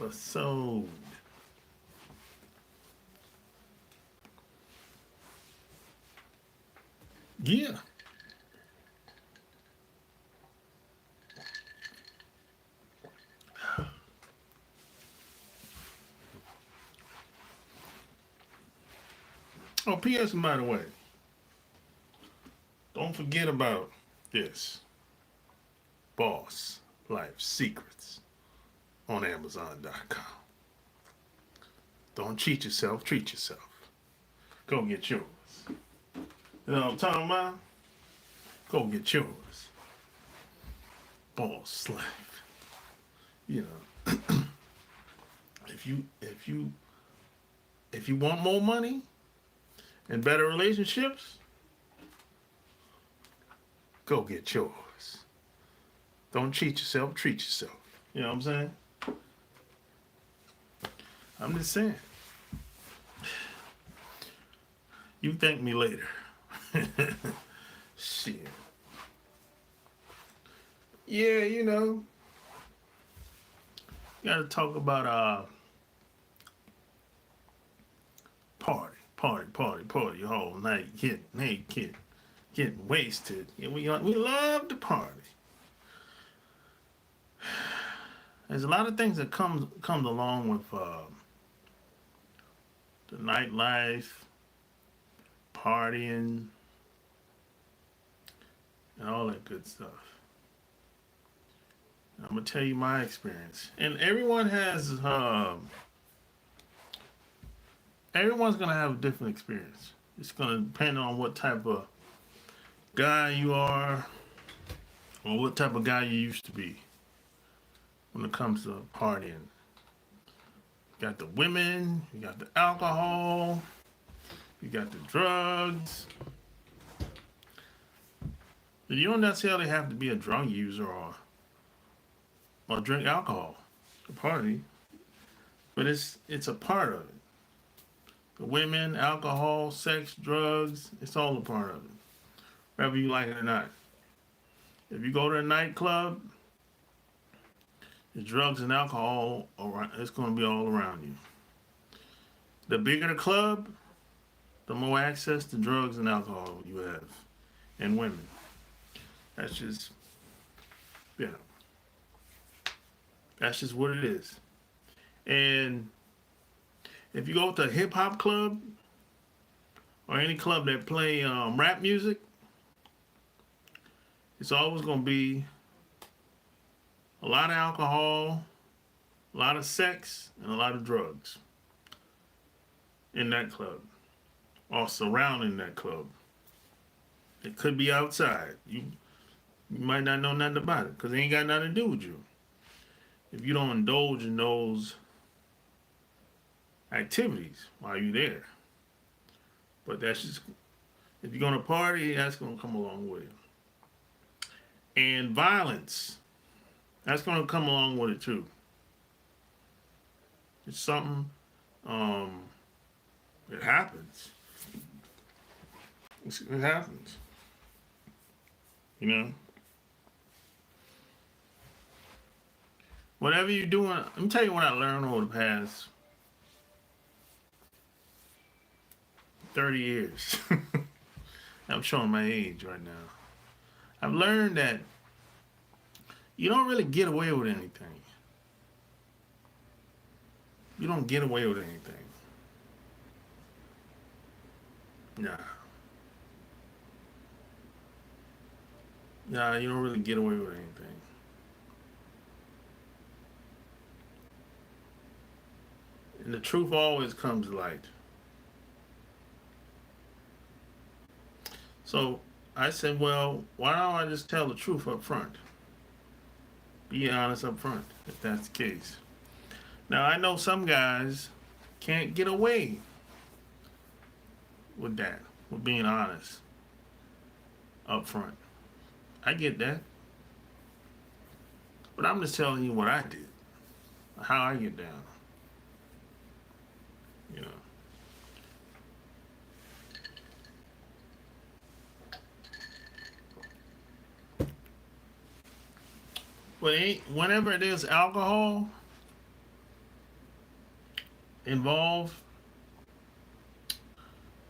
episode. Yeah. Oh, P.S. by the way, don't forget about this Boss Life Secrets on Amazon.com. Don't cheat yourself, treat yourself. Go get yours. You know what I'm talking about? Go get yours. Boss Life. You know, if you want more money and better relationships, go get yours. Don't cheat yourself, treat yourself. You know what I'm saying? I'm just saying. You thank me later. Shit. Yeah, you know. Gotta talk about party all night, getting naked, getting wasted. Yeah, we love to party. There's a lot of things that comes along with the nightlife, partying, and all that good stuff. I'm gonna tell you my experience, and everyone has everyone's gonna have a different experience. It's gonna depend on what type of guy you are, or what type of guy you used to be when it comes to partying. You got the women, you got the alcohol, you got the drugs. You don't necessarily have to be a drug user or drink alcohol to party, but it's a part of it. The women, alcohol, sex, drugs, it's all a part of it, whether you like it or not. If you go to a nightclub, the drugs and alcohol, it's going to be all around you. The bigger the club, the more access to drugs and alcohol you have, and women. That's just, you know, that's just what it is. And if you go to a hip hop club or any club that play rap music, it's always going to be a lot of alcohol, a lot of sex, and a lot of drugs in that club or surrounding that club. It could be outside. You might not know nothing about it because it ain't got nothing to do with you. If you don't indulge in those activities while you're there. But that's just, if you're going to party, that's going to come along with it. And violence, that's going to come along with it too. It's something that happens. It happens. You know? Whatever you're doing, let me tell you what I learned over the past 30 years. I'm showing my age right now. I've learned that you don't really get away with anything. You don't get away with anything. Nah. Nah, you don't really get away with anything. And the truth always comes to light. So I said, well, why don't I just tell the truth up front? Be honest up front, if that's the case. Now, I know some guys can't get away with that, with being honest up front. I get that. But I'm just telling you what I did, how I get down. You know. But whenever it is alcohol, involved,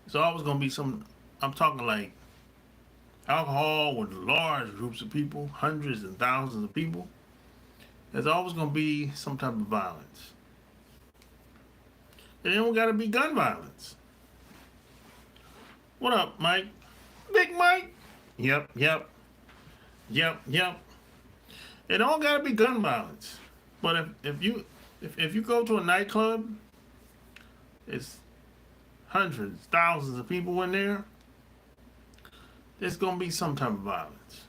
it's always gonna be some. I'm talking like alcohol with large groups of people, hundreds and thousands of people. There's always gonna be some type of violence. It don't gotta be gun violence. What up, Mike? Big Mike? Yep, yep, yep, yep. It don't gotta be gun violence. But if you go to a nightclub, it's hundreds, thousands of people in there, there's gonna be some type of violence.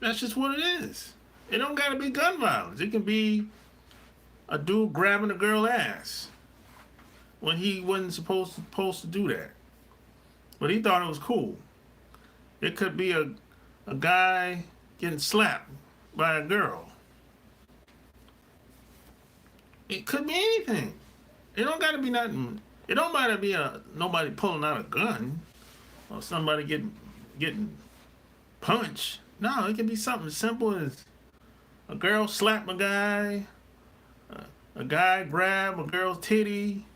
That's just what it is. It don't gotta be gun violence. It can be a dude grabbing a girl's ass when he wasn't supposed to do that. But he thought it was cool. It could be a guy getting slapped by a girl. It could be anything. It don't gotta be nothing. It don't matter be nobody pulling out a gun or somebody getting punched. No, it can be something as simple as a girl slap a guy, a guy grab a girl's titty,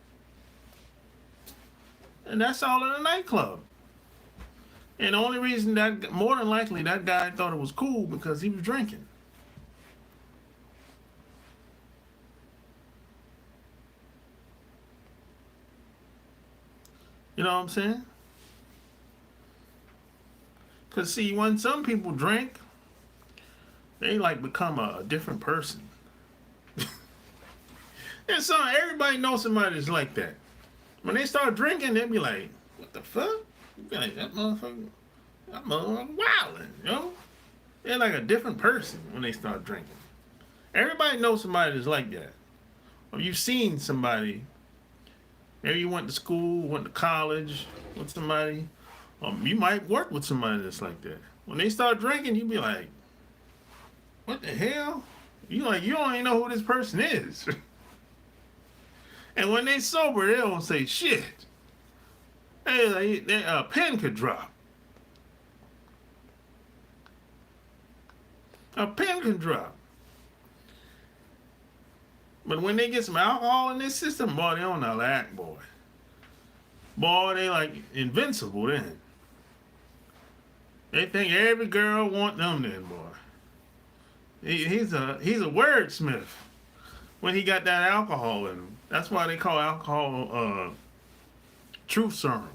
and that's all in a nightclub. And the only reason that, more than likely, that guy thought it was cool because he was drinking. You know what I'm saying? Because, see, when some people drink, they like become a different person. And so everybody knows somebody that's like that. When they start drinking, they be like, what the fuck? You be like, that motherfucker wilding, you know? They're like a different person when they start drinking. Everybody knows somebody that's like that. Or you've seen somebody, maybe you went to school, went to college with somebody, or you might work with somebody that's like that. When they start drinking, you be like, what the hell? You don't even know who this person is. And when they sober, they don't say shit. A pen could drop. A pen can drop. But when they get some alcohol in their system, boy, they don't know how to act, boy. Boy, they like invincible then. They think every girl want them then, boy. He's a wordsmith when he got that alcohol in him. That's why they call alcohol truth serum.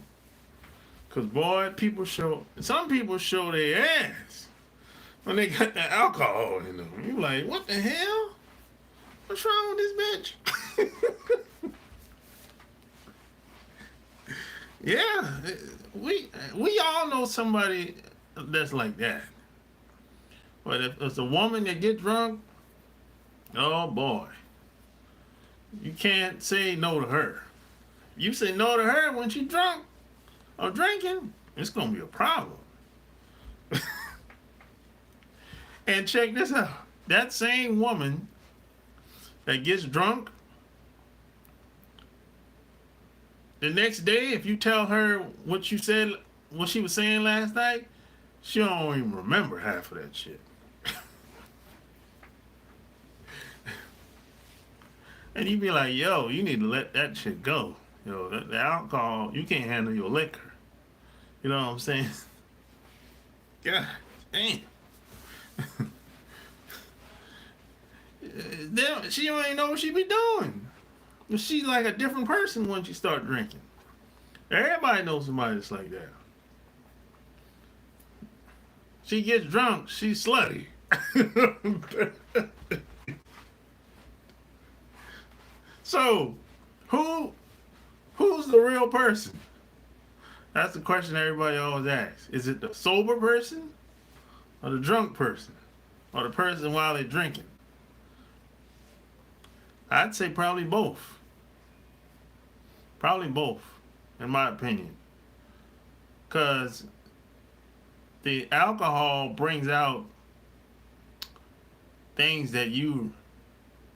Cause boy, some people show their ass when they got that alcohol in them. You like, what the hell? What's wrong with this bitch? Yeah, we all know somebody that's like that. But if it's a woman that get drunk, oh boy, you can't say no to her. If you say no to her when she's drunk or drinking, it's gonna be a problem. And check this out. That same woman that gets drunk, the next day, if you tell her what she was saying last night, she don't even remember half of that shit. And you be like, yo, you need to let that shit go. You know, the alcohol, you can't handle your liquor. You know what I'm saying? God damn. She don't even know what she be doing. She's like a different person when she start drinking. Everybody knows somebody that's like that. She gets drunk, she's slutty. So, who's the real person? That's the question everybody always asks. Is it the sober person or the drunk person or the person while they're drinking? I'd say probably both. Probably both, in my opinion. Because the alcohol brings out things that you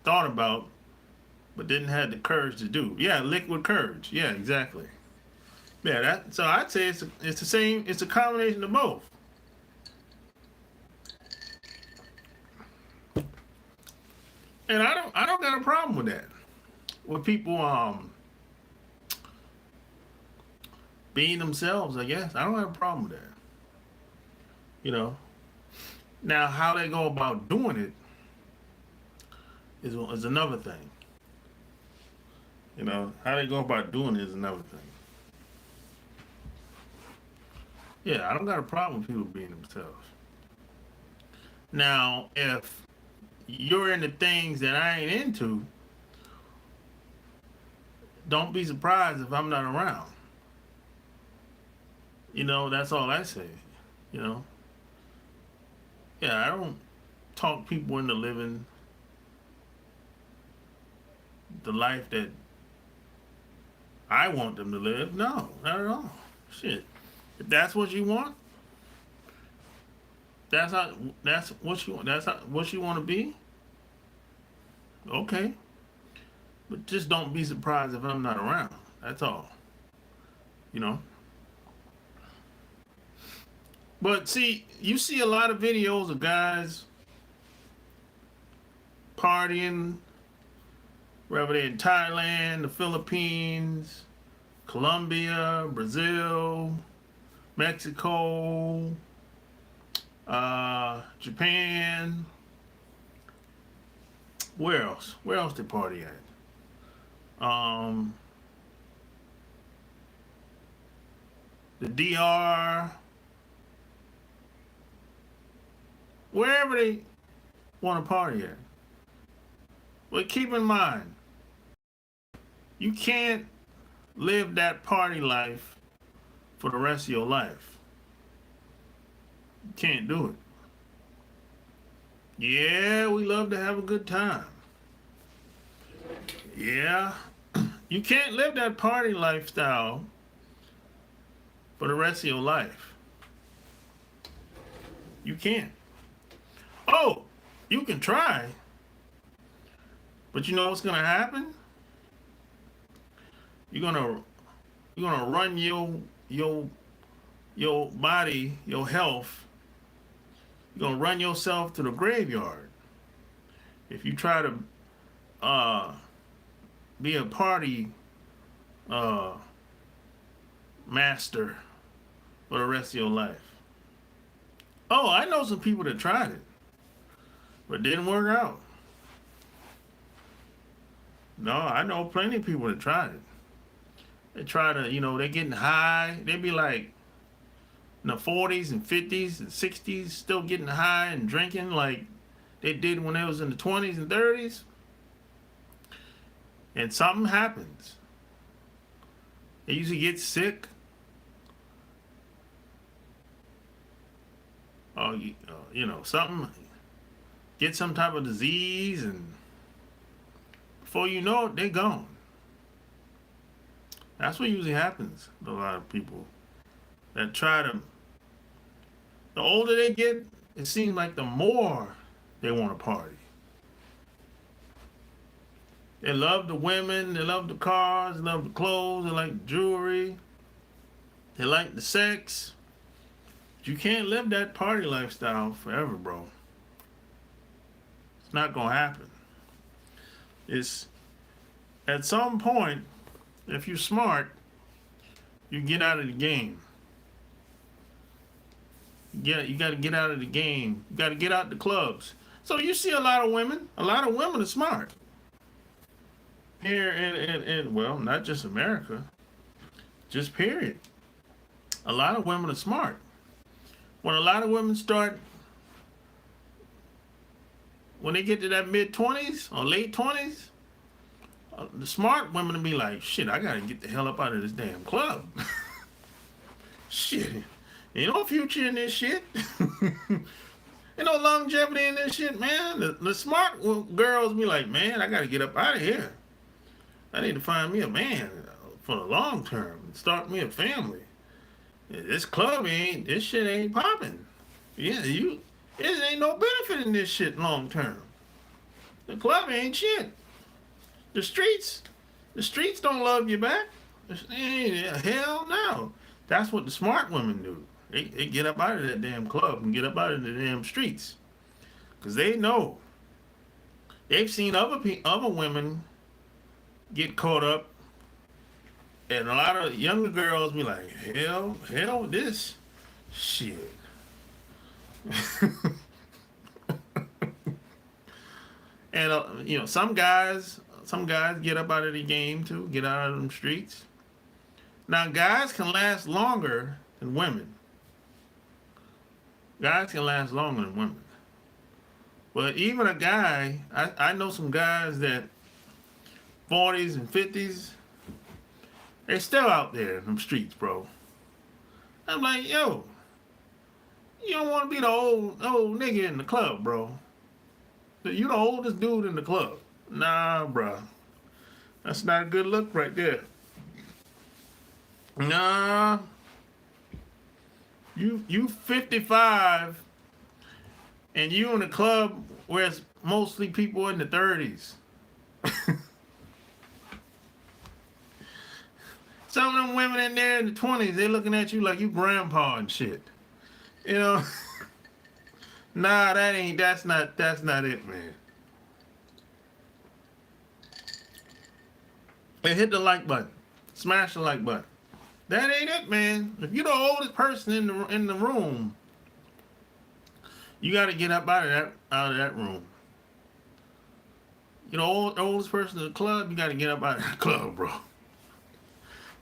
thought about but didn't have the courage to do. Yeah, liquid courage. Yeah, exactly. Yeah, so I'd say it's the same. It's a combination of both. And I don't got a problem with that. With people being themselves, I guess. I don't have a problem with that. You know. Now how they go about doing it is another thing. You know, how they go about doing it is another thing. Yeah, I don't got a problem with people being themselves. Now, if you're into things that I ain't into, don't be surprised if I'm not around. You know, that's all I say. You know, yeah, I don't talk people into living the life that I want them to live. No, not at all. Shit. If that's what you want, that's how that's what you that's how, what you want to be. Okay, but just don't be surprised if I'm not around. That's all. You know. But see, you see a lot of videos of guys partying, whether they're in Thailand, the Philippines, Colombia, Brazil, Mexico, Japan. Where else? Where else they party at? The DR. Wherever they want to party at. But keep in mind, you can't live that party life for the rest of your life. You can't do it. Yeah, we love to have a good time. Yeah, you can't live that party lifestyle for the rest of your life. You can't. Oh, you can try, but you know what's gonna happen? You're gonna run your body, your health. You're gonna run yourself to the graveyard if you try to be a party master for the rest of your life. Oh, I know some people that tried it, but didn't work out. No, I know plenty of people that tried it. They try to, they're getting high. They be like in the 40s and 50s and 60s, still getting high and drinking like they did when they was in the 20s and 30s. And something happens. They usually get sick. Or, something, get some type of disease, and before you know it, they're gone. That's what usually happens to a lot of people that try to. The older they get, it seems like the more they want to party. They love the women, they love the cars, they love the clothes, they like the jewelry, they like the sex. But you can't live that party lifestyle forever, bro. It's not gonna happen. It's at some point, if you're smart, you get out of the game. You got to get out of the game. You got to get out the clubs. So you see a lot of women. A lot of women are smart. Here in well, not just America, just period. A lot of women are smart. When a lot of women when they get to that mid-20s or late 20s, the smart women will be like, shit, I gotta get the hell up out of this damn club. Shit. Ain't no future in this shit. Ain't no longevity in this shit, man. The smart girls be like, man, I gotta get up out of here. I need to find me a man for the long term and start me a family. This shit ain't popping. Yeah, there ain't no benefit in this shit long term. The club ain't shit. The streets don't love you back. Hell no. That's what the smart women do. They get up out of that damn club and get up out of the damn streets. Because they know They've seen other women get caught up, and a lot of younger girls be like, hell, this shit. And some guys get up out of the game too, get out of them streets. Now, guys can last longer than women. Guys can last longer than women. But even a guy, I know some guys that 40s and 50s, they still out there in them streets, bro. I'm like, yo, you don't want to be the old nigga in the club, bro. You the oldest dude in the club. Nah, bro. That's not a good look right there. Nah. You 55 and you in a club where it's mostly people in the 30s. Some of them women in there in the 20s, they looking at you like you grandpa and shit. You know? Nah, that's not it, man. And hit the like button. Smash the like button. That ain't it, man. If you're the oldest person in the room, you got to get up out of that room. You know, the oldest person in the club, you got to get up out of the club, bro.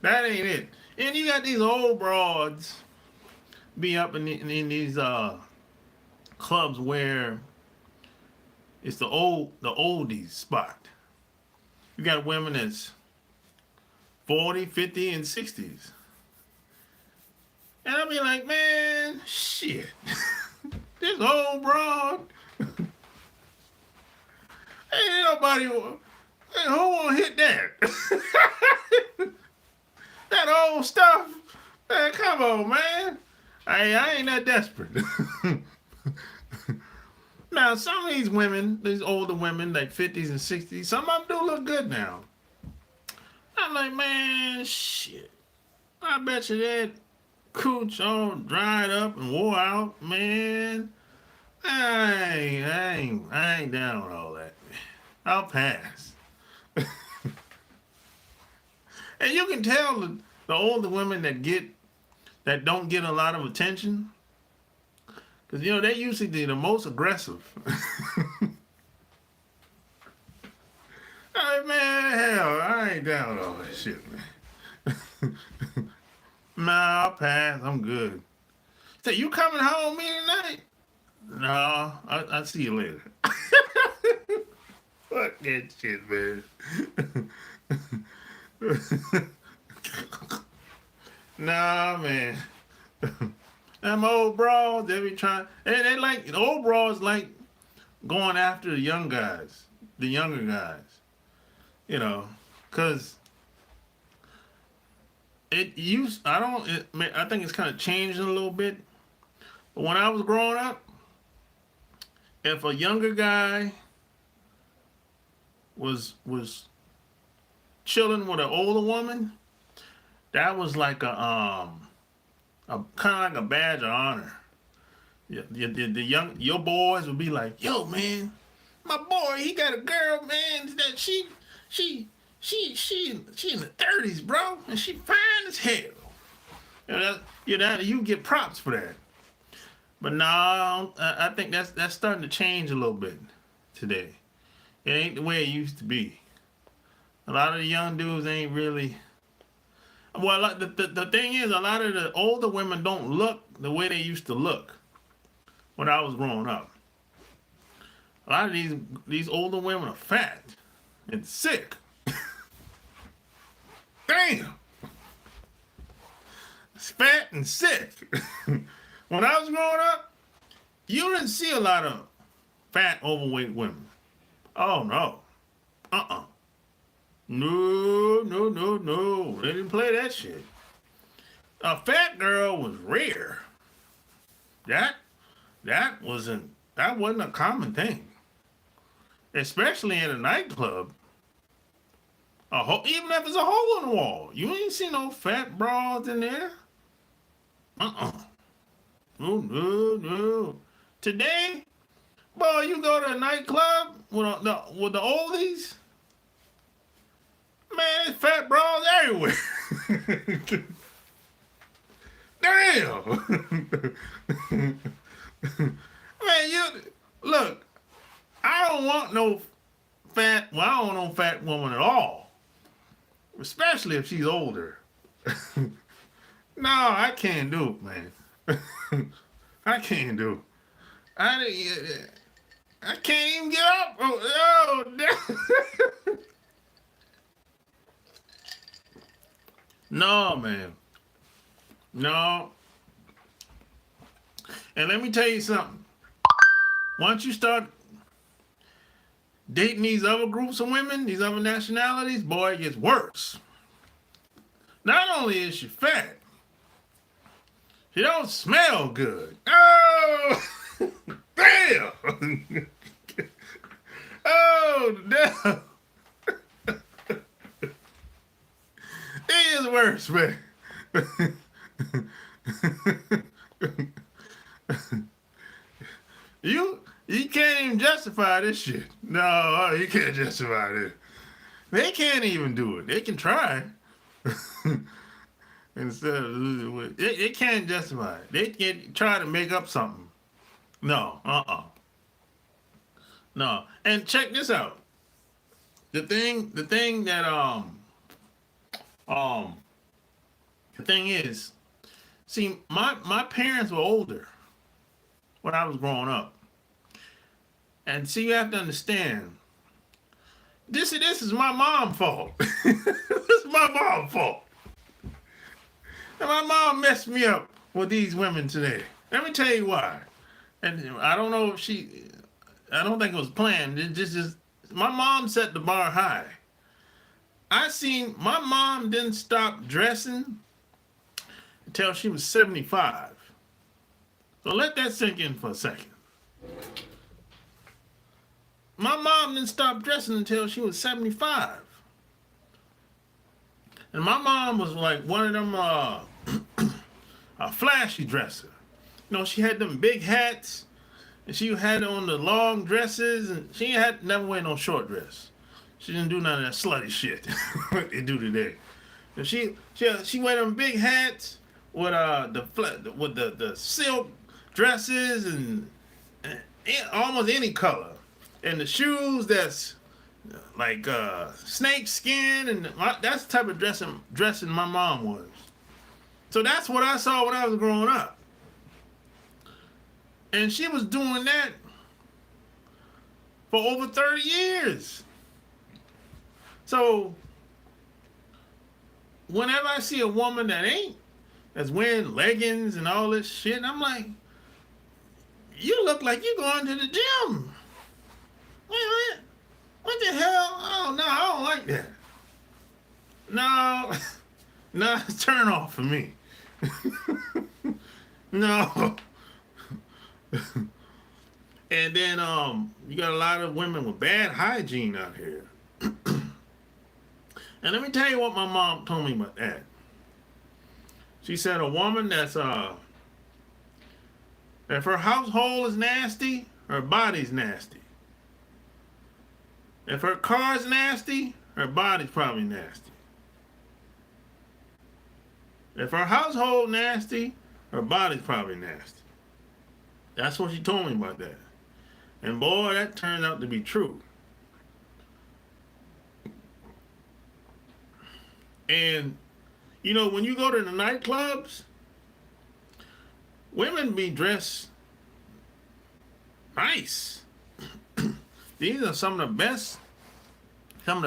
That ain't it. And you got these old broads be up in these clubs where it's the oldies spot. You got women that's 40, 50, and 60s. And I'll be like, man, shit. This old broad. Ain't nobody, who wanna hit that? That old stuff. Man, come on, man. I ain't that desperate. Now, some of these women, these older women, like 50s and 60s, some of them do look good now. I'm like, man, shit. I bet you that cooch all dried up and wore out, man. I ain't down with all that. I'll pass. And you can tell the older women that don't get a lot of attention, because you know they usually the most aggressive. Hey, man, hell, I ain't down with all that shit, man. Nah, I'll pass. I'm good. Say, you coming home with me tonight? No, I'll see you later. Fuck that shit, man. Nah, man. Them old bras, they be trying. They like, the old bras like going after the young guys, the younger guys. You know, because I think it's kind of changing a little bit. But when I was growing up, if a younger guy was chilling with an older woman, that was like a kind of like a badge of honor. Your boys would be like, yo, man, my boy, he got a girl, man, that she in the 30s, bro, and she fine as hell. You get props for that. But now I think that's starting to change a little bit today. It ain't the way it used to be. A lot of the young dudes ain't really. Well, the thing is, a lot of the older women don't look the way they used to look when I was growing up. A lot of these older women are fat and sick. Damn. It's fat and sick. When I was growing up, you didn't see a lot of fat, overweight women. Oh, no. No. They didn't play that shit. A fat girl was rare. That wasn't a common thing. Especially in a nightclub. Even if it's a hole in the wall. You ain't see no fat broads in there. No. Today, boy, you go to a nightclub, with the oldies, man, it's fat bras everywhere. Damn. Man, you look. I don't want no fat. Well, I don't want no fat woman at all, especially if she's older. No, I can't do it, man. I can't do it. I can't even get up. Oh, no, man. No. And let me tell you something. Once you start dating these other groups of women, these other nationalities, boy, it gets worse. Not only is she fat, she don't smell good. Oh, damn. Oh, damn. It is worse, man. You can't even justify this shit. No, you can't justify this. They can't even do it. They can try. Instead of they can't justify it. They can try to make up something. No, no. And check this out. The thing is, see, my parents were older when I was growing up. And see, you have to understand, this is my mom's fault. This is my mom's fault. And my mom messed me up with these women today. Let me tell you why. And I don't know if I don't think it was planned. It just my mom set the bar high. My mom didn't stop dressing until she was 75. So let that sink in for a second. My mom didn't stop dressing until she was 75. And my mom was like one of them a flashy dresser. You know, she had them big hats, and she had on the long dresses, and she never wear no short dress. She didn't do none of that slutty shit what they do today. And she wear them big hats with the silk dresses and almost any color. And the shoes that's like snake skin, and that's the type of dressing my mom was. So that's what I saw when I was growing up. And she was doing that for over 30 years. So whenever I see a woman that's wearing leggings and all this shit, I'm like, you look like you're going to the gym. What the hell? Oh, no, I don't like that. No, it's turn off for me. No. And then you got a lot of women with bad hygiene out here. And let me tell you what my mom told me about that. She said a woman that's if her household is nasty, her body's nasty. If her car's nasty, her body's probably nasty. If her household nasty, her body's probably nasty. That's what she told me about that. And boy, that turned out to be true. And, you know, when you go to the nightclubs, women be dressed nice. These are some of the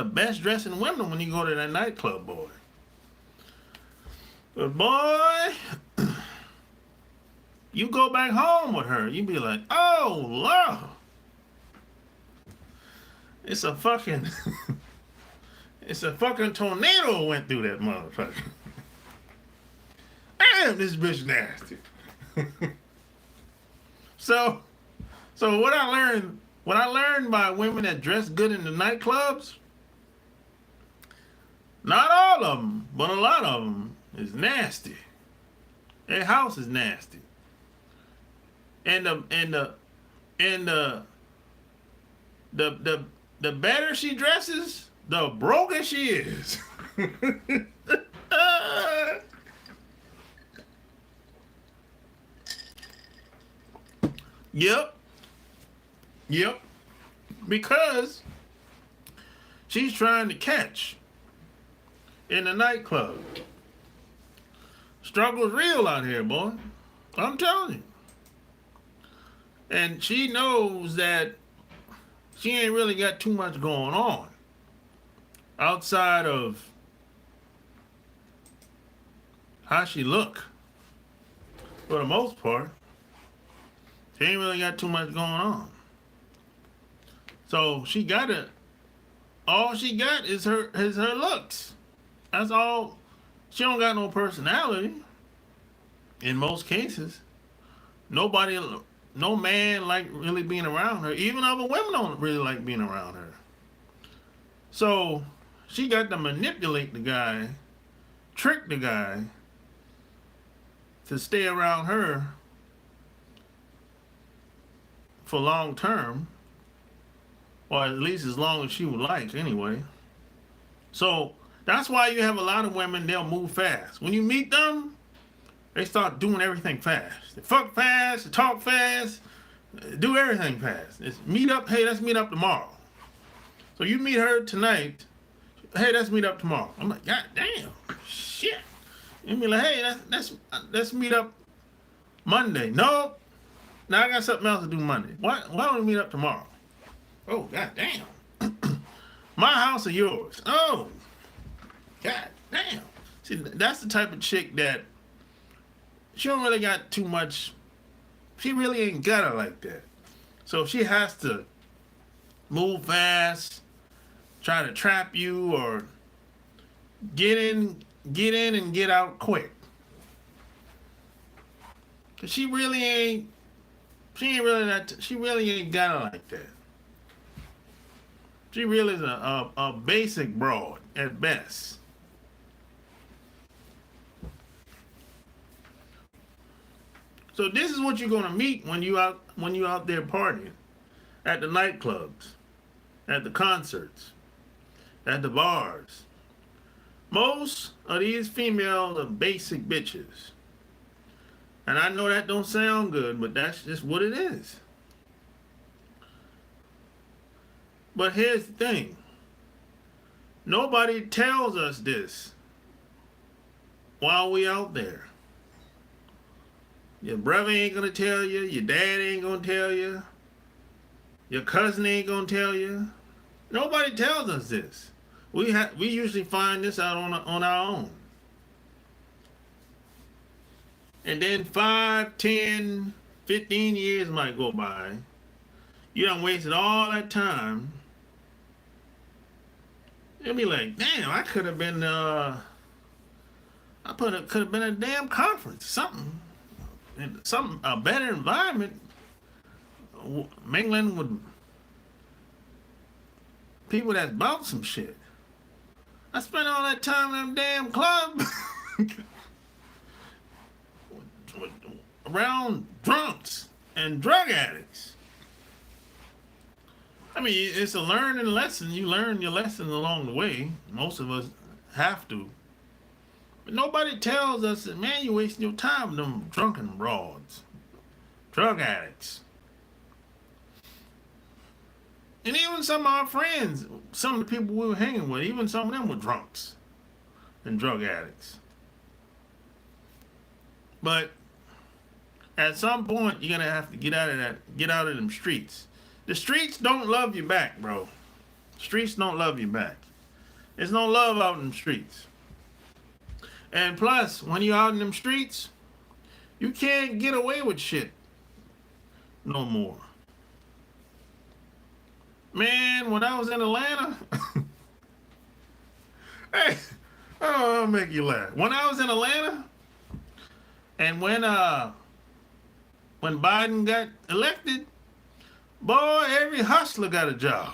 best dressing women when you go to that nightclub, boy. But boy, you go back home with her, you be like, oh Lord, it's a fucking tornado went through that motherfucker. Damn, this bitch nasty. So what I learned by women that dress good in the nightclubs, not all of them, but a lot of them is nasty. Their house is nasty. And The better she dresses, the broker she is. Yep. Yep. Because she's trying to catch in the nightclub. Struggle's real out here, boy. I'm telling you. And she knows that she ain't really got too much going on outside of how she look. For the most part, she ain't really got too much going on. So she got it. All she got is her looks. That's all. She don't got no personality. In most cases, no man like really being around her. Even other women don't really like being around her. So she got to manipulate the guy, trick the guy to stay around her for long term, or at least as long as she would like anyway. So that's why you have a lot of women, they'll move fast. When you meet them, they start doing everything fast. They fuck fast, they talk fast, do everything fast. It's meet up, hey, let's meet up tomorrow. So you meet her tonight, hey, let's meet up tomorrow. I'm like, God damn, shit. You be like, hey, let's meet up Monday. No, now I got something else to do Monday. Why don't we meet up tomorrow? Oh, God damn. My house or yours? Oh, God damn. See, that's the type of chick that she don't really got too much. She really ain't got it like that. So she has to move fast, try to trap you, or get in and get out quick. Cause she really ain't got it like that. She really is a basic broad at best. So this is what you're gonna meet when you out there partying, at the nightclubs, at the concerts, at the bars. Most of these females are basic bitches. And I know that don't sound good, but that's just what it is. But here's the thing. Nobody tells us this while we out there. Your brother ain't gonna tell you, your dad ain't gonna tell you, your cousin ain't gonna tell you. Nobody tells us this. We usually find this out on our own. And then 5, 10, 15 years might go by. You done wasted all that time. You'll be like, damn, I could have been, could have been at a damn conference, something, a better environment, mingling with people that's about some shit. I spent all that time in them damn club around drunks and drug addicts. I mean, it's a learning lesson. You learn your lessons along the way. Most of us have to. But nobody tells us that, man, you're wasting your time with them drunken broads, drug addicts. And even some of our friends, some of the people we were hanging with, even some of them were drunks and drug addicts. But at some point, you're gonna have to get out of them streets. The streets don't love you back, bro. Streets don't love you back. There's no love out in them streets. And plus, when you're out in them streets, you can't get away with shit no more. Man, when I was in Atlanta, hey, oh, I'll make you laugh. When I was in Atlanta, and when Biden got elected, boy, every hustler got a job.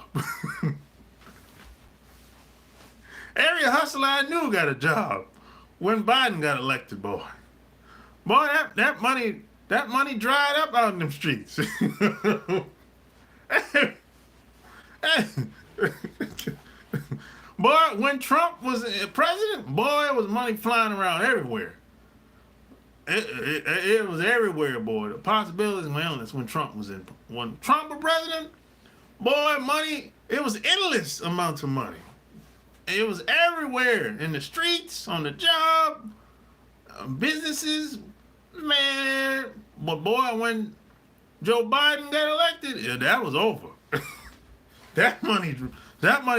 Every hustler I knew got a job when Biden got elected, boy. Boy, that money dried up out in them streets. Hey. Boy, when Trump was president, boy, it was money flying around everywhere. It was everywhere, boy. The possibilities were endless when Trump was president. Boy, money, it was endless amounts of money. It was everywhere, in the streets, on the job, businesses, man. But boy, when Joe Biden got elected, yeah, that was over. that money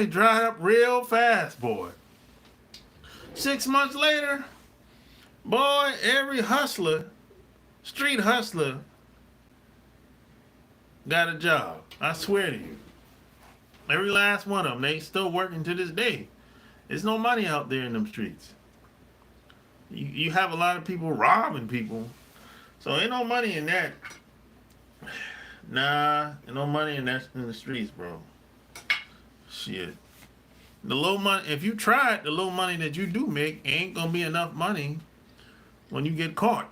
dried up real fast, boy. 6 months later, boy, every street hustler, got a job. I swear to you. Every last one of them. They still working to this day. There's no money out there in them streets. You have a lot of people robbing people. So ain't no money in that. Nah, ain't no money in the streets, bro. Shit. The low money, if you try it, the low money that you do make ain't gonna be enough money when you get caught.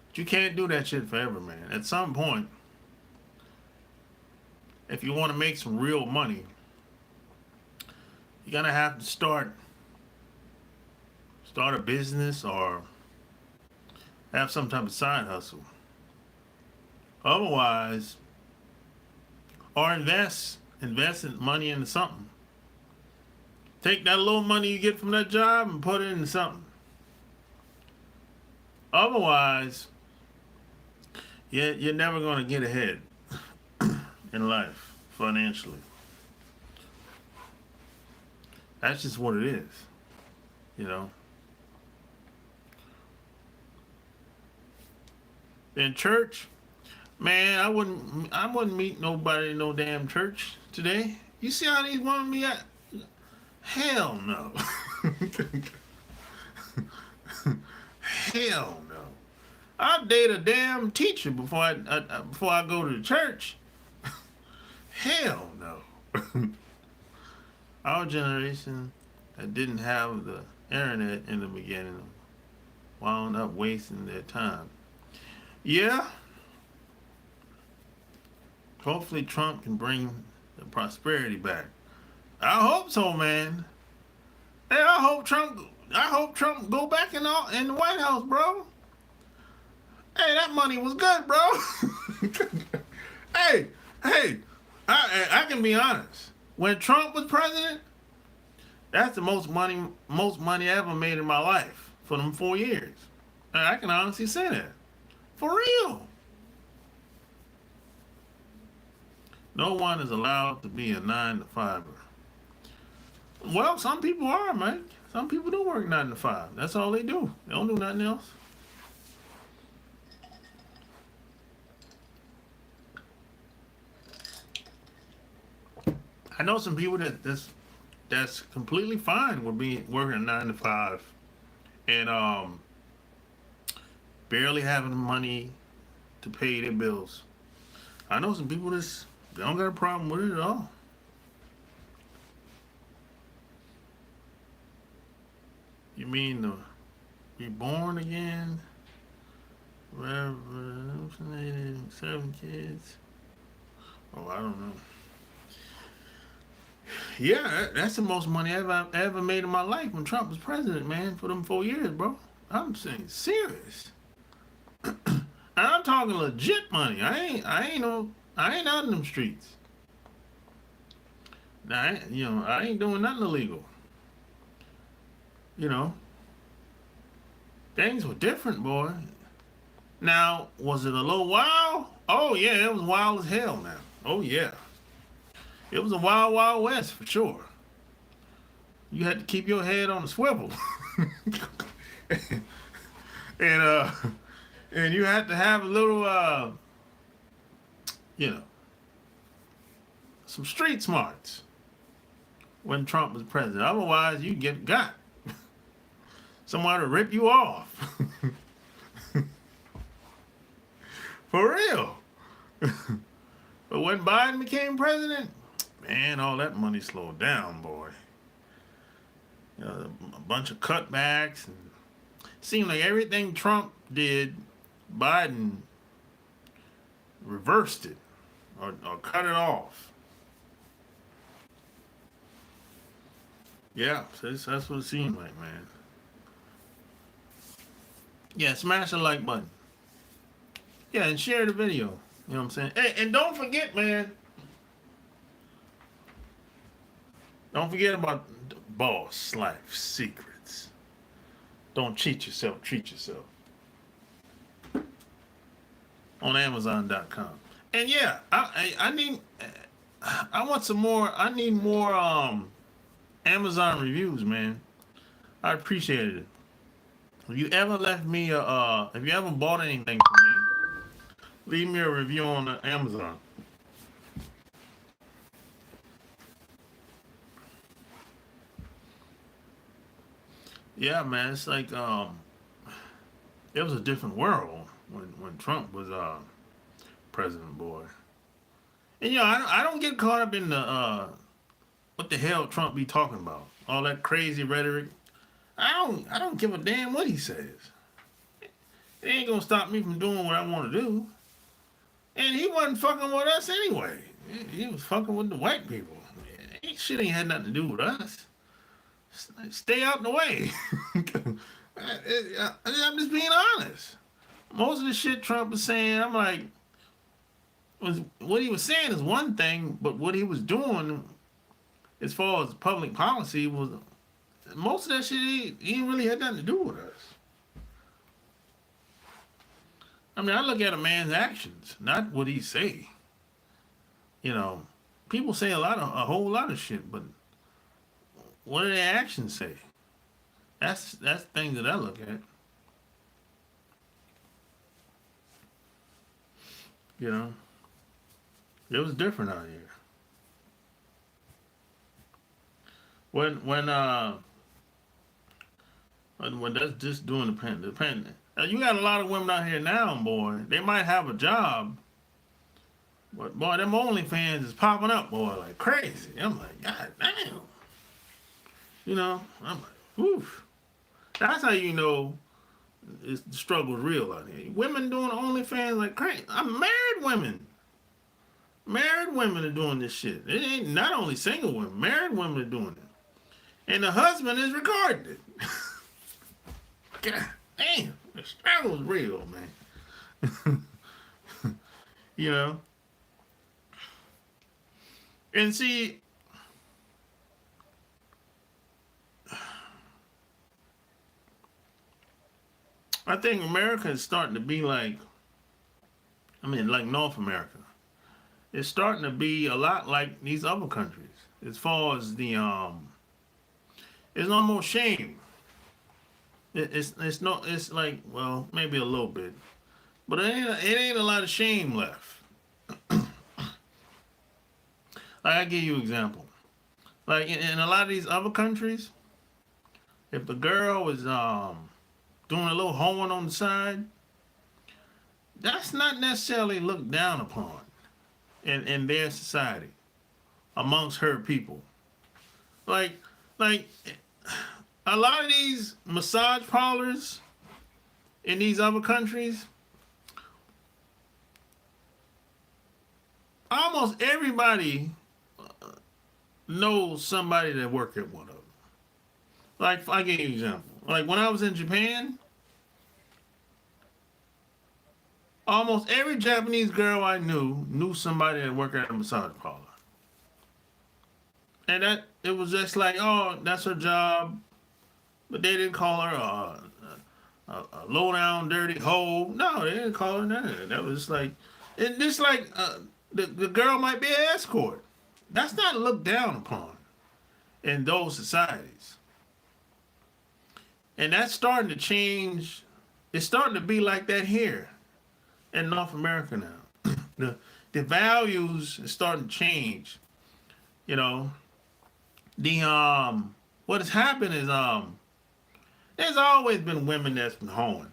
But you can't do that shit forever, man. At some point, if you want to make some real money, you're gonna have to start a business or have some type of side hustle. Otherwise, or invest money into something. Take that little money you get from that job and put it into something. Otherwise, you're never going to get ahead in life financially. That's just what it is, you know. In church, man, I wouldn't meet nobody in no damn church today. You see how these women be at? Hell no. Hell no. I'll date a damn teacher before I go to the church. Hell no. Our generation that didn't have the internet in the beginning wound up wasting their time. Yeah. Hopefully Trump can bring the prosperity back. I hope so, man. Hey, I hope Trump go back in the White House, bro. Hey, that money was good, bro. hey, I can be honest. When Trump was president, that's the most money I ever made in my life for them 4 years. I can honestly say that. For real. No one is allowed to be a 9-to-5er. Well, some people are, man. Some people do work 9 to 5. That's all they do. They don't do nothing else. I know some people that's completely fine with being working 9 to 5 and barely having money to pay their bills. I know some people they don't got a problem with it at all. You mean to be born again? 7 kids? Oh, I don't know. Yeah, that's the most money I ever made in my life when Trump was president, man, for them 4 years, bro. I'm saying serious. I'm talking legit money. I ain't out in them streets. I ain't doing nothing illegal. You know, things were different, boy. Now, was it a little wild? Oh, yeah, it was wild as hell now. Oh, yeah. It was a wild, wild west for sure. You had to keep your head on the swivel. and you had to have a little, some street smarts when Trump was president. Otherwise, you get got. Somebody rip you off. For real. But when Biden became president, man, all that money slowed down, boy. A bunch of cutbacks. And Seemed like everything Trump did, Biden reversed it or cut it off. Yeah, that's what it seemed like, man. Yeah, smash the like button. Yeah, and share the video. You know what I'm saying? Hey, and don't forget, man. Don't forget about the boss life secrets. Don't cheat yourself. Treat yourself. On Amazon.com. And yeah, I want some more. I need more Amazon reviews, man. I appreciate it. If you ever left me if you ever bought anything from me, leave me a review on Amazon. Yeah, man, it's like it was a different world when Trump was president, boy. And I don't get caught up in the what the hell Trump be talking about, all that crazy rhetoric. I don't give a damn what he says. It ain't gonna stop me from doing what I want to do. And he wasn't fucking with us anyway. He was fucking with the white people. Shit ain't had nothing to do with us. Stay out the way. I'm just being honest. Most of the shit Trump is saying, I'm like, what he was saying is one thing, but what he was doing, as far as public policy, was most of that shit he ain't really had nothing to do with us. I mean, I look at a man's actions, not what he say. You know, people say a whole lot of shit, but what do their actions say? That's things that I look at. You know, it was different out here. When that's just doing the pandemic. You got a lot of women out here now, boy. They might have a job, but boy, them OnlyFans is popping up, boy, like crazy. I'm like, God damn. You know, I'm like, oof. That's how you know the struggle's real out here. Women doing OnlyFans like crazy. I'm married women. Married women are doing this shit. It ain't not only single women. Married women are doing it, and the husband is recording it. God damn, the struggle's real, man. You know, and see. I think America is starting to be like, like North America. It's starting to be a lot like these other countries as far as the there's no more shame. It's like, well, maybe a little bit, but it ain't a lot of shame left. Like, I give you an example. Like in a lot of these other countries, if the girl is doing a little hoeing on the side, that's not necessarily looked down upon in their society amongst her people. Like a lot of these massage parlors in these other countries, almost everybody knows somebody that worked at one of them. Like, I give you an example. Like, when I was in Japan, almost every Japanese girl I knew somebody that worked at a massage parlor. And that, it was just like, oh, that's her job. But they didn't call her a low-down, dirty hoe. No, they didn't call her that. That was like, and just like the girl might be an escort. That's not looked down upon in those societies. And that's starting to change. It's starting to be like that here in North America now. The values are starting to change. You know, what has happened is there's always been women that's been hoeing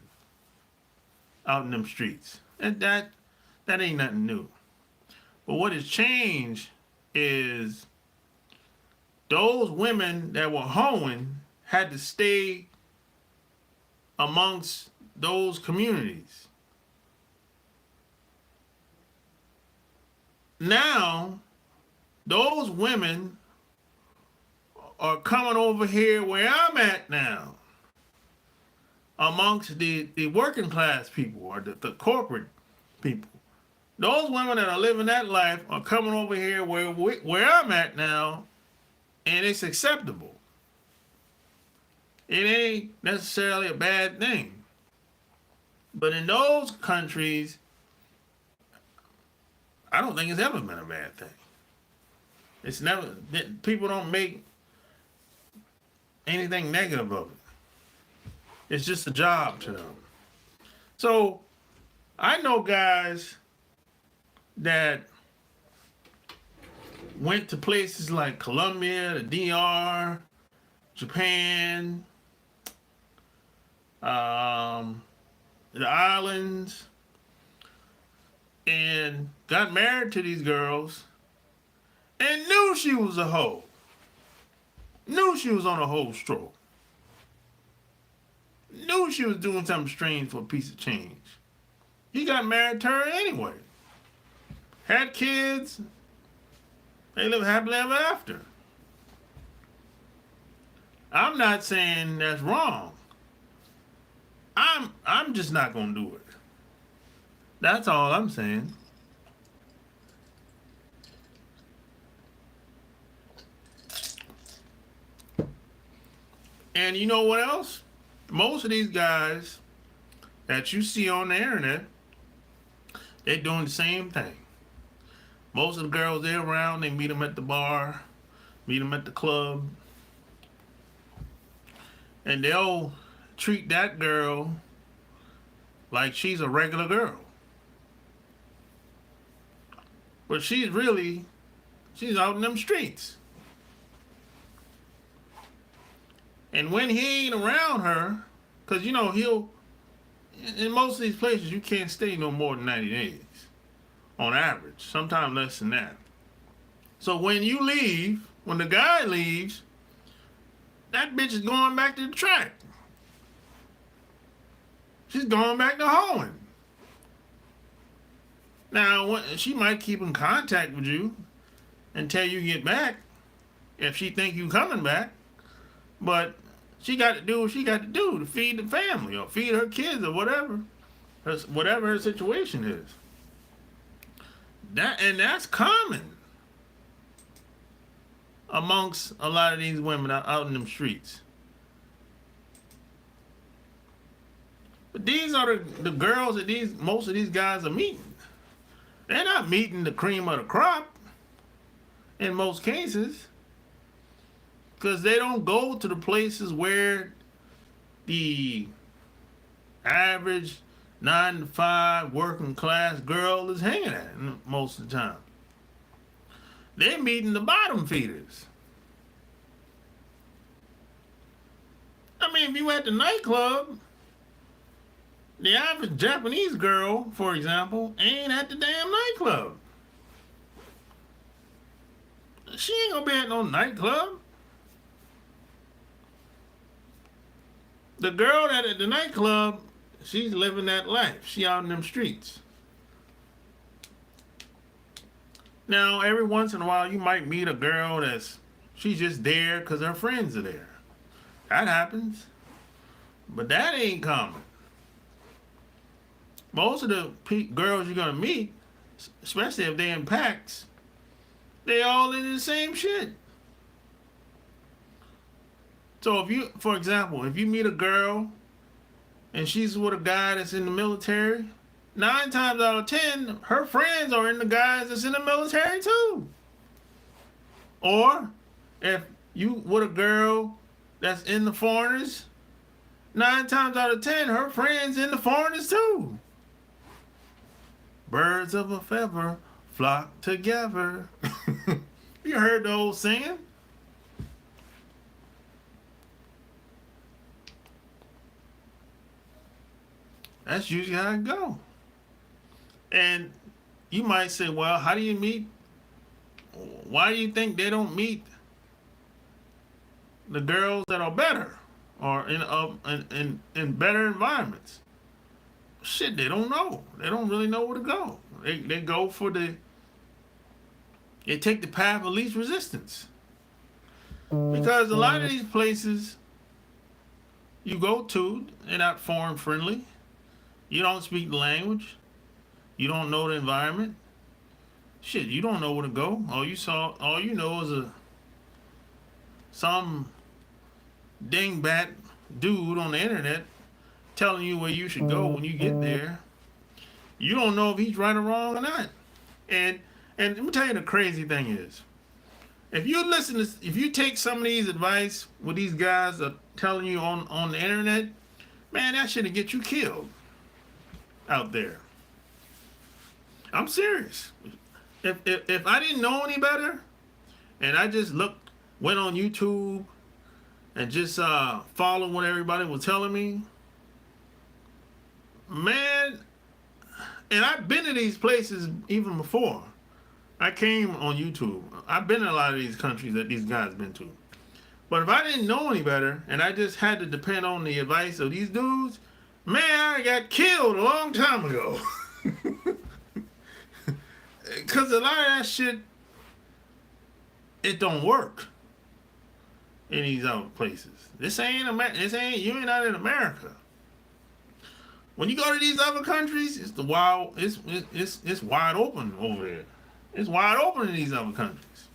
out in them streets. And that ain't nothing new. But what has changed is those women that were hoeing had to stay amongst those communities. Now, those women are coming over here where I'm at now, amongst the working class people or the corporate people. Those women that are living that life are coming over here where I'm at now, and it's acceptable. It ain't necessarily a bad thing. But in those countries, I don't think it's ever been a bad thing. It's never, people don't make anything negative of it. It's just a job to them. So I know guys that went to places like Colombia, the DR, Japan, the islands, and got married to these girls and knew she was a hoe. Knew she was on a hoe stroke. Knew she was doing something strange for a piece of change. He got married to her anyway. Had kids. They live happily ever after. I'm not saying that's wrong. I'm just not gonna do it. That's all I'm saying. And you know what else? Most of these guys that you see on the internet, they're doing the same thing. Most of the girls they're around, they meet them at the bar, meet them at the club, and they'll treat that girl like she's a regular girl. But she's out in them streets. And when he ain't around her, because, you know, in most of these places, you can't stay no more than 90 days on average, sometimes less than that. So when you leave, when the guy leaves, that bitch is going back to the track. She's going back to hoeing. Now, she might keep in contact with you until you get back, if she think you coming back. But she got to do what she got to do to feed the family or feed her kids or whatever her situation is. That's common amongst a lot of these women out in them streets. But these are the girls that most of these guys are meeting. They're not meeting the cream of the crop in most cases, because they don't go to the places where the average 9-to-5 working class girl is hanging at most of the time. They're meeting the bottom feeders. I mean, if you at the nightclub, the average Japanese girl, for example, ain't at the damn nightclub. She ain't gonna be at no nightclub. The girl that at the nightclub, she's living that life. She out in them streets. Now, every once in a while, you might meet a girl she's just there because her friends are there. That happens. But that ain't common. Most of the girls you're going to meet, especially if they're in packs, they all in the same shit. So for example, if you meet a girl and she's with a guy that's in the military, 9 times out of 10, her friends are in the guys that's in the military too. Or if you with a girl that's in the foreigners, 9 times out of 10, her friends in the foreigners too. Birds of a feather flock together. You heard the old saying? That's usually how it go. And you might say, well, how do you meet? Why do you think they don't meet the girls that are better or in better environments. Shit, they don't know. They don't really know where to go. They go for they take the path of least resistance. Because a lot of these places you go to, they're not foreign friendly. You don't speak the language. You don't know the environment. Shit, you don't know where to go. All you know is some dingbat dude on the internet telling you where you should go when you get there. You don't know if he's right or wrong or not. And let me tell you the crazy thing is, if you take some of these advice what these guys are telling you on the internet, man, that shit'll get you killed out there. I'm serious. If I didn't know any better, and I just went on YouTube and just followed what everybody was telling me, man, and I've been to these places even before. I came on YouTube. I've been in a lot of these countries that these guys been to. But if I didn't know any better, and I just had to depend on the advice of these dudes, man, I got killed a long time ago. Because a lot of that shit, it don't work in these other places. You ain't not in America. When you go to these other countries, it's wide open over there. It's wide open in these other countries.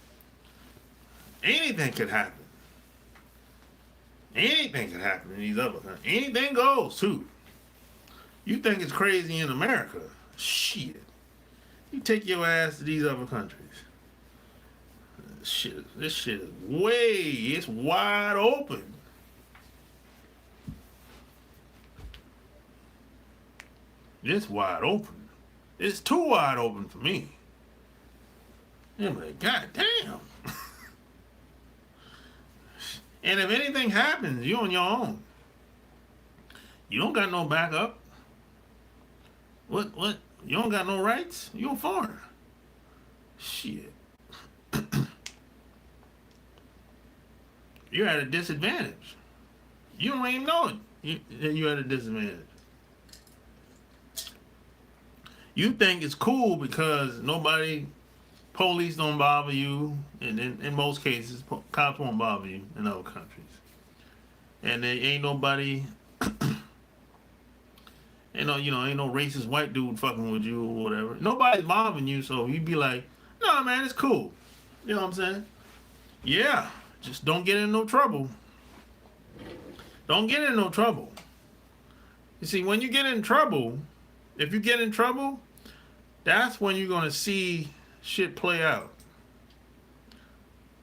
Anything could happen. Anything could happen in these other countries. Anything goes, too. You think it's crazy in America? Shit. You take your ass to these other countries. This shit is it's wide open. It's wide open. It's too wide open for me. I'm like, God damn. And if anything happens, you on your own. You don't got no backup. What? You don't got no rights? You a foreigner. Shit. You're at a disadvantage. You don't even know it. You're at a disadvantage. You think it's cool because police don't bother you, and in most cases, cops won't bother you in other countries. And there ain't nobody, ain't no racist white dude fucking with you or whatever. Nobody's bothering you, so you'd be like, no, man, it's cool. You know what I'm saying? Yeah, just don't get in no trouble. Don't get in no trouble. You see, when you get in trouble, if you get in trouble, that's when you're gonna see shit play out.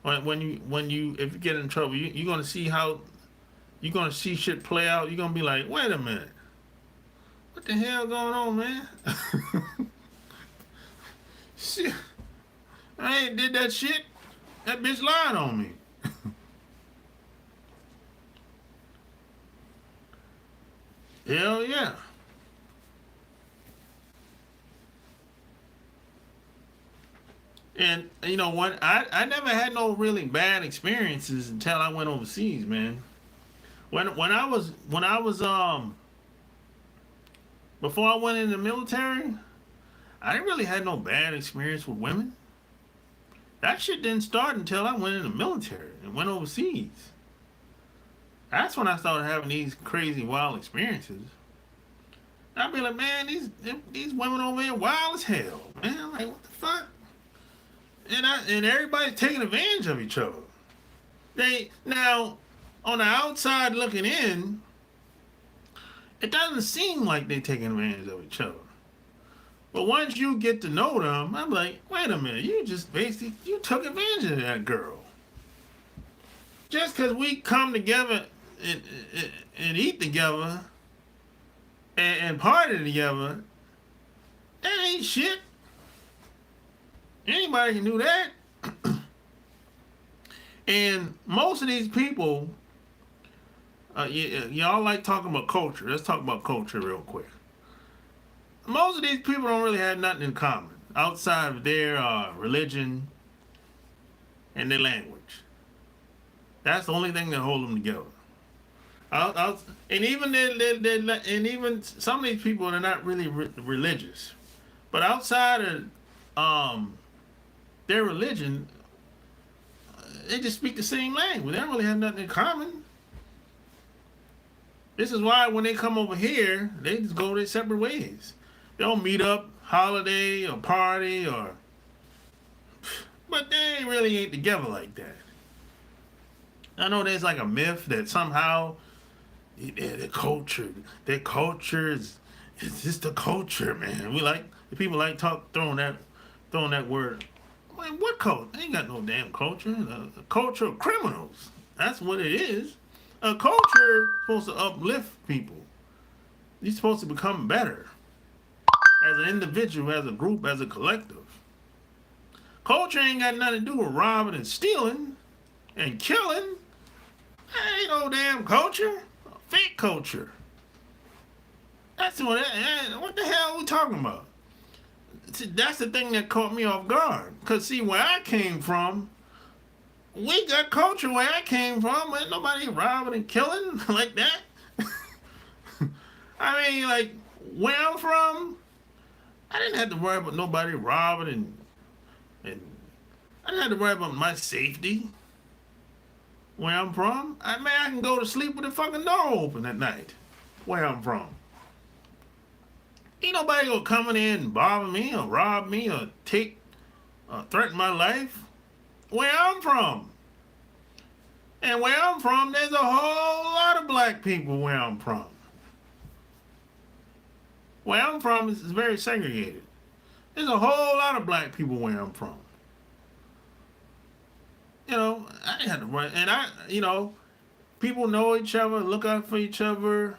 If you get in trouble, you're gonna see shit play out. You're gonna be like, wait a minute, what the hell going on, man? Shit, I ain't did that shit. That bitch lied on me. Hell yeah. And you know what? I never had no really bad experiences until I went overseas, man. When I was before I went in the military, I didn't really have no bad experience with women. That shit didn't start until I went in the military and went overseas. That's when I started having these crazy wild experiences. I'd be like, man, these women over here wild as hell, man. I'm like, what the fuck? And everybody's taking advantage of each other. Now, on the outside looking in, it doesn't seem like they're taking advantage of each other. But once you get to know them, I'm like, wait a minute, you took advantage of that girl. Just because we come together and eat together and party together, that ain't shit. Anybody can do that. And most of these people, y'all like talking about culture. Let's talk about culture real quick. Most of these people don't really have nothing in common outside of their religion and their language. That's the only thing that holds them together. And even and even some of these people are not really religious, but outside of their religion, they just speak the same language. They don't really have nothing in common. This is why when they come over here, they just go their separate ways. They don't meet up, holiday or party or, but they really ain't together like that. I know there's like a myth that somehow their culture is just the culture, man. We like the people like throwing that word. Man, what culture? They ain't got no damn culture. A culture of criminals. That's what it is. A culture is supposed to uplift people. You're supposed to become better as an individual, as a group, as a collective. Culture ain't got nothing to do with robbing and stealing and killing. That ain't no damn culture. Fake culture. That's what the hell are we talking about? See, that's the thing that caught me off guard. Because, see, where I came from, we got culture where I came from. Ain't nobody robbing and killing like that. I mean, like, where I'm from, I didn't have to worry about nobody robbing and I didn't have to worry about my safety. Where I'm from, I can go to sleep with the fucking door open at night. Where I'm from. Ain't nobody gonna come in here and bother me or rob me or threaten my life. Where I'm from. And where I'm from, there's a whole lot of black people where I'm from. Where I'm from is very segregated. There's a whole lot of black people where I'm from. You know, I didn't have to run. And people know each other, look out for each other,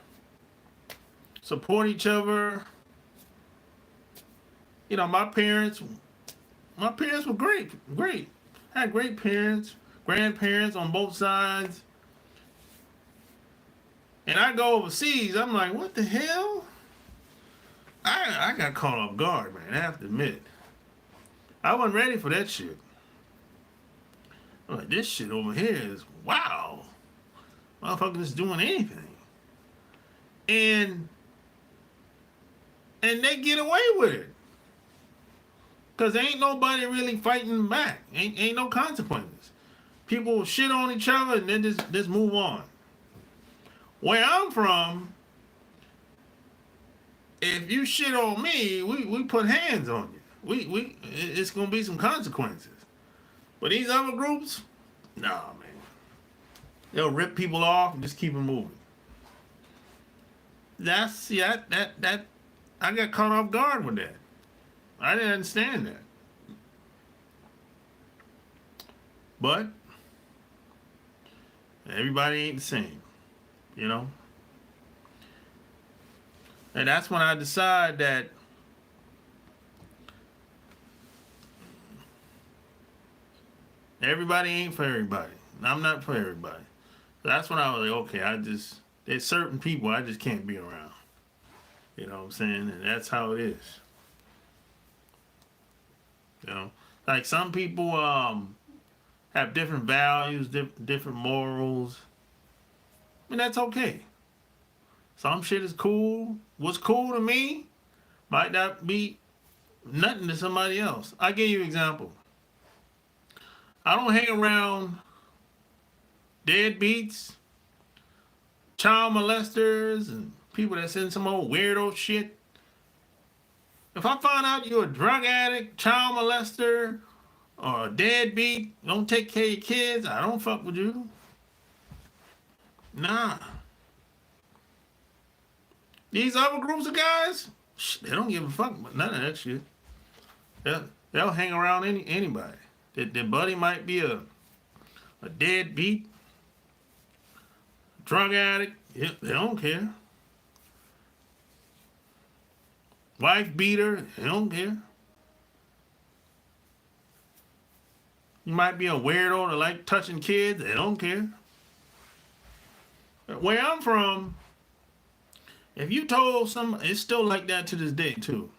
support each other. You know, my parents were great. I had great parents, grandparents on both sides. And I go overseas, I'm like, what the hell? I got caught off guard, man, I have to admit. I wasn't ready for that shit. I'm like, this shit over here is wow. Motherfuckers is doing anything. And they get away with it. Because ain't nobody really fighting back. Ain't no consequences. People shit on each other and then just move on. Where I'm from, if you shit on me, we put hands on you. It's gonna be some consequences. But these other groups, nah, man. They'll rip people off and just keep them moving. That I got caught off guard with that. I didn't understand that. But everybody ain't the same, you know? And that's when I decide that everybody ain't for everybody. I'm not for everybody. So that's when I was like, okay, there's certain people I just can't be around. You know what I'm saying? And that's how it is. You know? Like some people have different values, different morals. I mean, that's okay. Some shit is cool. What's cool to me might not be nothing to somebody else. I'll give you an example. I don't hang around deadbeats, child molesters, and people that send some old weirdo shit. If I find out you're a drug addict, child molester, or a deadbeat, don't take care of your kids, I don't fuck with you. Nah. These other groups of guys, they don't give a fuck about none of that shit. They'll hang around anybody. Their buddy might be a deadbeat, drug addict. They don't care. Wife beater. They don't care. You might be a weirdo that like touching kids. They don't care. Where I'm from, if you told someone, it's still like that to this day too.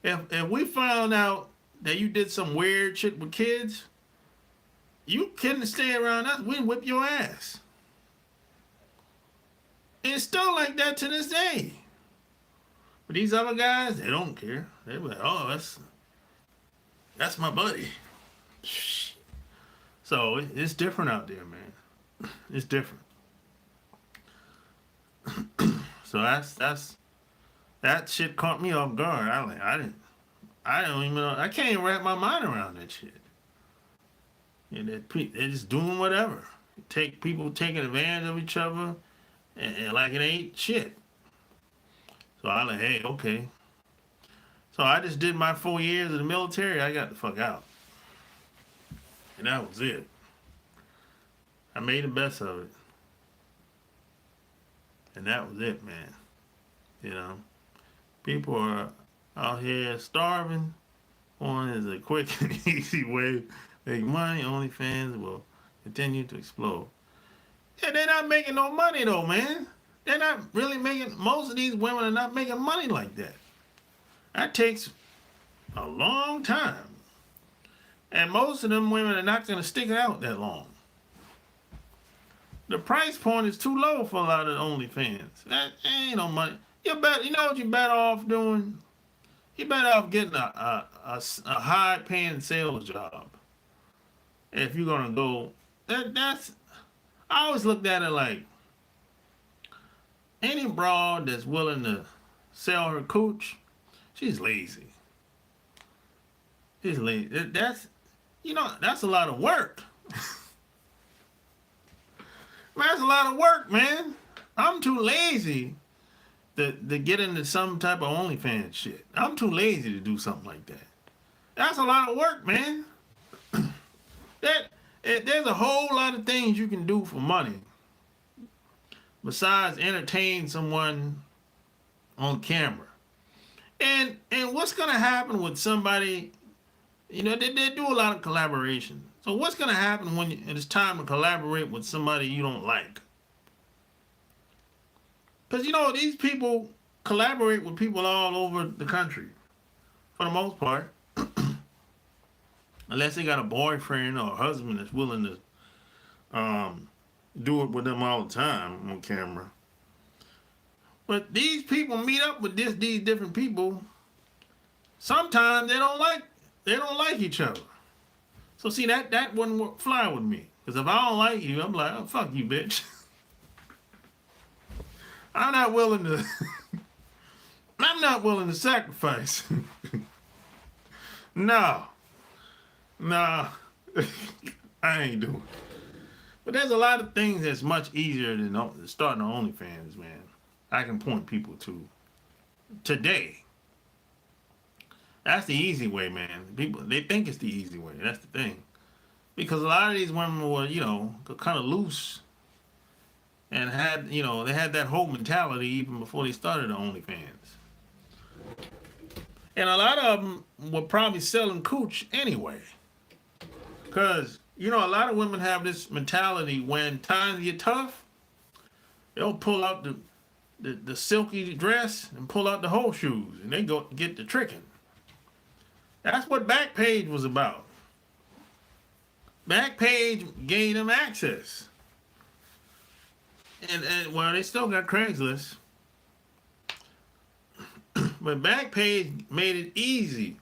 If we found out that you did some weird shit with kids, you couldn't stay around us. We'd whip your ass. it's still like that to this day. But these other guys, they don't care. They be like, oh, that's my buddy. So it's different out there, man. It's different. So that shit caught me off guard. I don't even know. I can't even wrap my mind around that shit. And they're just doing whatever. People taking advantage of each other, and like it ain't shit. So I like, hey, okay. So I just did my 4 years of the military. I got the fuck out, and that was it. I made the best of it, and that was it, man. You know, people are out here starving. One is a quick and easy way to make money. OnlyFans will continue to explode. Yeah, they're not making no money though, man. They're not really making. Most of these women are not making money like that. That takes a long time, and most of them women are not going to stick it out that long. The price point is too low for a lot of OnlyFans. That ain't no money. You know what you're better off doing? You're better off getting a high-paying sales job. If you're gonna go, that's. I always looked at it like any broad that's willing to sell her cooch, she's lazy. She's lazy. That's a lot of work. That's a lot of work, man. I'm too lazy to get into some type of OnlyFans shit. I'm too lazy to do something like that. That's a lot of work, man. There's a whole lot of things you can do for money besides entertain someone on camera. And what's gonna happen with somebody? You know, they do a lot of collaboration. So what's gonna happen when it's time to collaborate with somebody you don't like? Because, you know, these people collaborate with people all over the country, for the most part. Unless they got a boyfriend or a husband that's willing to do it with them all the time on camera. But these people meet up with these different people. Sometimes they don't like each other. So see, that wouldn't fly with me. Because if I don't like you, I'm like, oh, fuck you, bitch. I'm not willing to sacrifice. No, I ain't doing it. But there's a lot of things that's much easier than starting an OnlyFans, man. I can point people to today. That's the easy way, man. People, they think it's the easy way. That's the thing. Because a lot of these women were, kind of loose. And they had that whole mentality even before they started the OnlyFans. And a lot of them were probably selling cooch anyway. Because, a lot of women have this mentality when times get tough, they'll pull out the silky dress and pull out the horseshoes and they go get the tricking. That's what Backpage was about. Backpage gave them access. And well, they still got Craigslist. But Backpage made it easy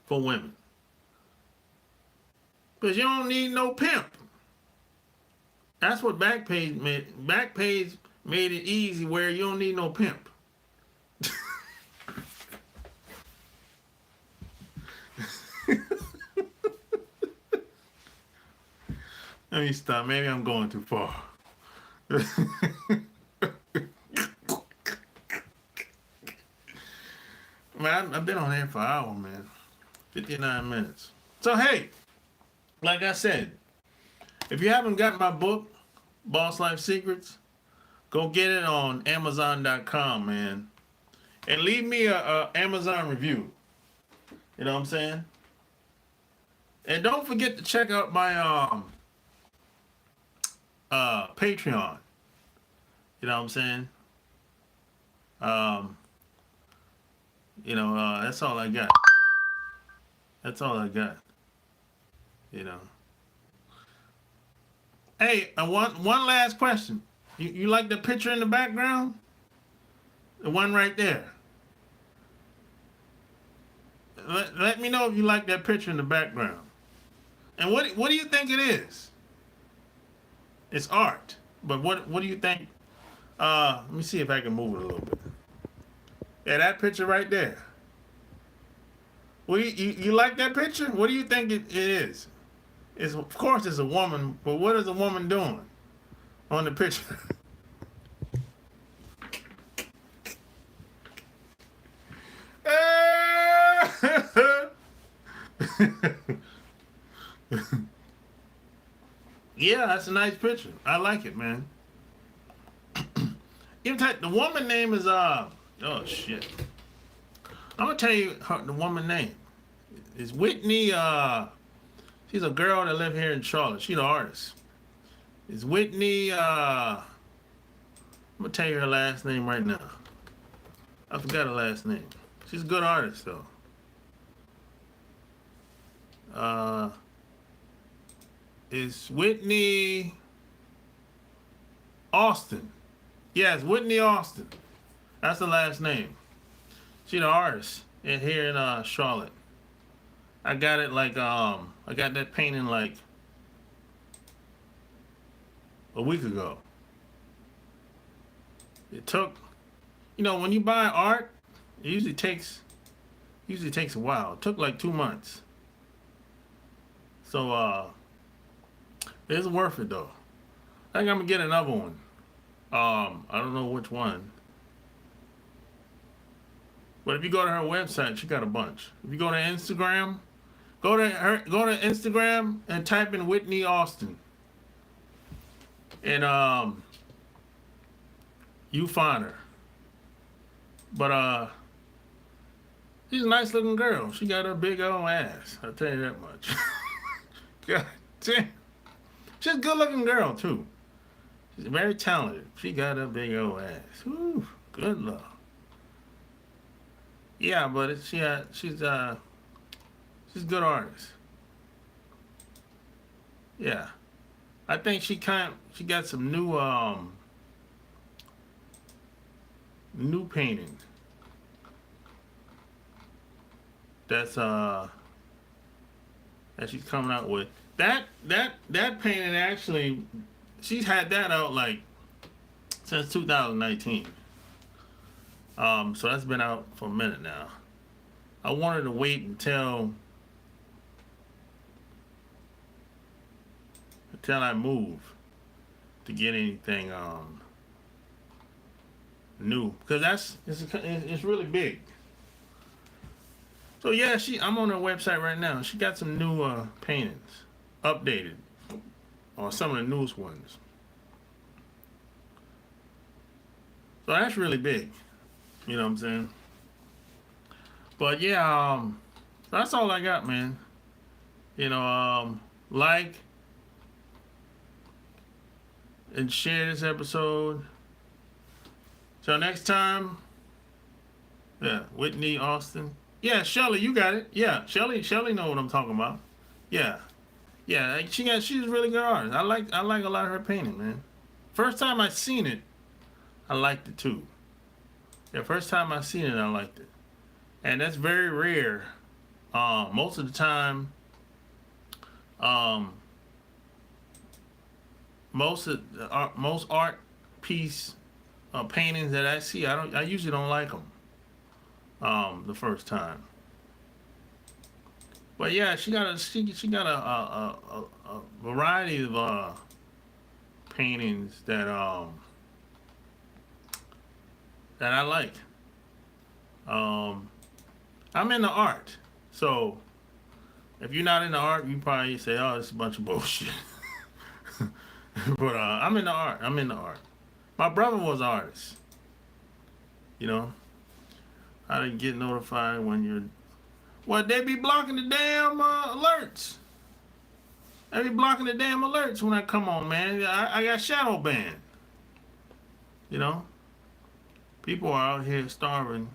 for women. Because you don't need no pimp. That's what Backpage made. Backpage made it easy where you don't need no pimp. Let me stop. Maybe I'm going too far. Man, I've been on here for an hour, man. 59 minutes. So, hey, like I said, if you haven't got my book, Boss Life Secrets, go get it on Amazon.com, man. And leave me a Amazon review. You know what I'm saying? And don't forget to check out my Patreon. You know what I'm saying? That's all I got. That's all I got. Hey, one last question. You like the picture in the background? The one right there. Let me know if you like that picture in the background. And what do you think it is? It's art. But what do you think? Let me see if I can move it a little bit. Yeah, that picture right there. What do you like that picture? What do you think it is? It's, of course it's a woman, but what is a woman doing on the picture? Yeah, that's a nice picture. I like it, man. The woman name is oh shit. I'm gonna tell you the woman name. It's Whitney. She's a girl that live here in Charlotte. She's an artist. It's Whitney. I'm gonna tell you her last name right now. I forgot her last name. She's a good artist though. It's Whitney Austin. Yes, Whitney Austin. That's the last name. She's an artist here in Charlotte. I got it like I got that painting like a week ago. It took, when you buy art, it usually takes a while. It took like 2 months. So it's worth it though. I think I'm gonna get another one. I don't know which one. But if you go to her website, she got a bunch. If you go to Instagram, go to Instagram and type in Whitney Austin. And you find her. But she's a nice looking girl. She got a big old ass. I'll tell you that much. God damn. She's a good looking girl too. She's very talented. She got a big old ass. Whew, good luck. Yeah, but she's a good artist. Yeah, I think she got some new painting. That she's coming out with. That painting actually, she's had that out like since 2019. So that's been out for a minute now. I wanted to wait until I move to get anything new, because it's really big. So yeah, I'm on her website right now. She got some new paintings, updated, or some of the newest ones. So that's really big. You know what I'm saying? But yeah, that's all I got, man. Like and share this episode. Till next time. Yeah, Whitney Austin. Yeah, Shelly, you got it. Yeah, Shelly know what I'm talking about. Yeah. Yeah, she's a really good artist. I like a lot of her painting, man. First time I seen it, I liked it too. The first time I seen it, I liked it. And that's very rare. Most of the time, most art piece paintings that I see, I usually don't like them the first time. But yeah, she got a variety of paintings that I like. I'm into art, so if you're not into art, you probably say, "Oh, it's a bunch of bullshit." But I'm into art. My brother was an artist. I didn't get notified when you're. Well, they be blocking the damn alerts. They be blocking the damn alerts when I come on, man. I got shadow banned. People are out here starving.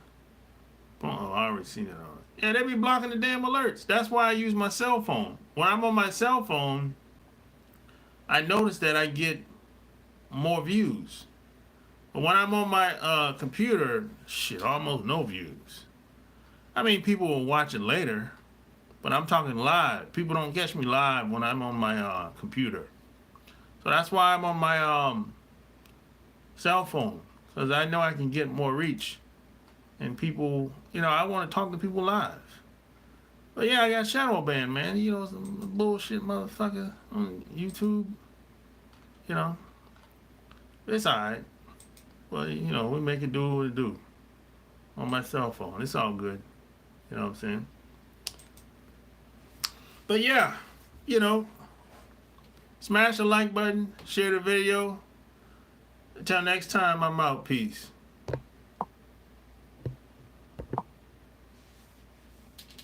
Oh, I already seen it already. Yeah, they be blocking the damn alerts. That's why I use my cell phone. When I'm on my cell phone, I notice that I get more views. But when I'm on my computer, shit, almost no views. I mean, people will watch it later, but I'm talking live. People don't catch me live when I'm on my computer. So that's why I'm on my cell phone, because I know I can get more reach. And people, I want to talk to people live. But yeah, I got shadow banned, man. Some bullshit motherfucker on YouTube. It's alright. Well, we make it do what it do on my cell phone. It's all good. You know what I'm saying? But yeah, smash the like button, share the video. Until next time, I'm out. Peace.